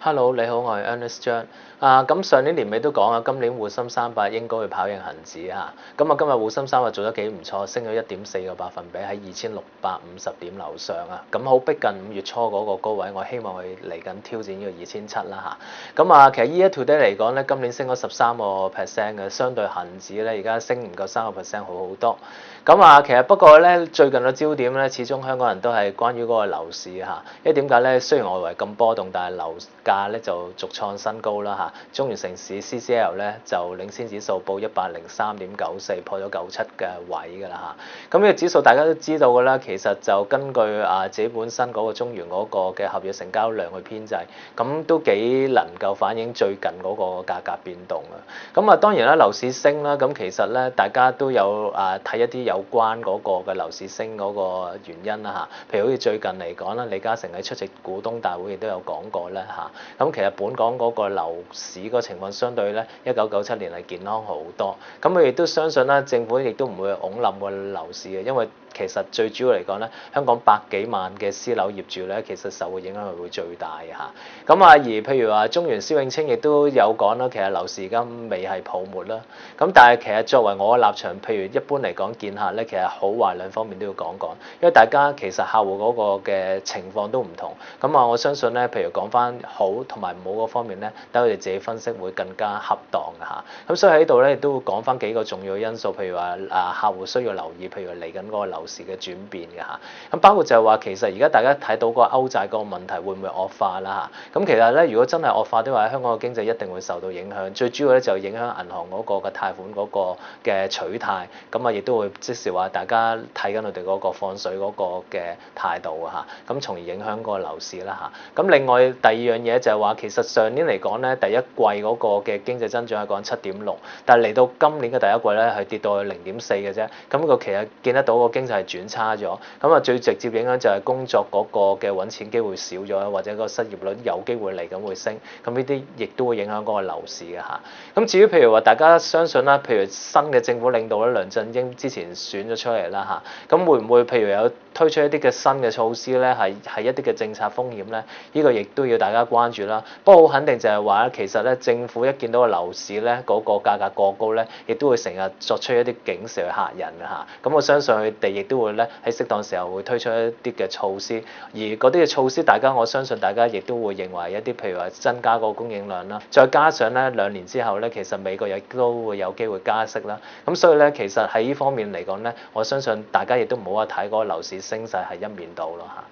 Hello，你好，我係 Ernest 張。咁上年年尾都講啊，今年滬深300應該會跑贏恒指啊。咁啊，今日滬深300做得幾唔錯，升咗1.4個百分比，喺2650點樓上啊。咁好逼近5月初嗰個高位，我希望佢嚟緊挑戰呢個2700啦嚇。咁啊，其實 year to date 嚟講咧，今年升咗13%嘅，相對恒指咧而家升唔夠3%，好好多。咁啊，其實不過咧，最近嘅焦點咧，始終香港人都係關於嗰個樓市嚇。因為點解咧？雖然外圍咁波動，但係樓價咧就續創新高啦嚇。中原城市 CCL 咧就領先指數報103.94，破咗97嘅位㗎啦嚇。咁呢個指數大家都知道㗎啦，其實就根據自己本身嗰個中原嗰個嘅合約成交量去編製，咁都幾能夠反映最近嗰個價格變動啊。咁啊當然啦，樓市升啦，咁其實咧大家都有睇一啲有關嗰個嘅樓市升嗰個原因啦嚇。譬如好似最近嚟講啦，李嘉誠喺出席股東大會亦都有講過咧嚇。咁其實本港嗰個樓市個情況相對咧1997年係健康好多。咁佢亦都相信啦，政府亦都唔會拱冧個樓市嘅，因為其實最主要嚟講咧，香港百幾萬嘅私樓業主咧，其實受嘅影響係會最大嘅嚇。咁而譬如話中原施永青亦都有講啦，其實樓市而家未係泡沫啦。咁但係其實作為我嘅立場，譬如一般嚟講見客咧，其實好壞兩方面都要講講，因為大家其實客戶嗰個嘅情況都唔同。咁我相信咧，譬如講翻好同埋唔好嗰方面咧，等佢哋自己分析會更加恰當嘅嚇。咁所以喺度咧亦都會講翻幾個重要因素，譬如話客戶需要留意，譬如嚟緊嗰個樓市嘅轉變嘅嚇。咁包括就係話其實而家大家睇到個歐債嗰個問題會唔會惡化啦嚇？咁其實咧，如果真係惡化的話，香港嘅經濟一定會受到影響。最主要咧就影響銀行嗰個嘅貸款嗰個嘅取態，咁亦都會即是話大家睇緊佢哋嗰個放水嗰個嘅態度啊嚇，咁從而影響嗰個樓市啦嚇。咁另外第二樣嘢就係話，其實上年嚟講咧，第一季嗰個嘅經濟增長係講7.6，但係嚟到今年嘅第一季咧係跌到去0.4嘅啫。咁個其實見得到個經濟係轉差咗。咁最直接影響就係工作嗰個嘅揾錢機會少咗，或者個失業率有機會嚟緊會升。咁呢啲亦都會影響嗰個樓市嘅嚇。咁至於譬如話大家相信啦，譬如新嘅政府領導咧，梁振英之前選咗出嚟啦嚇，咁會唔會譬如有推出一啲嘅新嘅措施咧，係一啲嘅政策風險咧？呢個亦都要大家關注啦。不過好肯定就係話咧，其實咧政府一見到個樓市咧嗰個價格過高咧，亦都會成日作出一啲警示去嚇人嘅嚇。咁我相信佢哋亦都會咧喺適當時候會推出一啲嘅措施，而嗰啲嘅措施我相信大家亦都會認為一啲譬如話增加個供應量啦，再加上咧2年之後咧，其實美國亦都會有機會加息啦。咁所以咧，其實喺呢方面嚟講咧，我相信大家亦都唔好話睇嗰個樓市升勢係一面倒咯嚇。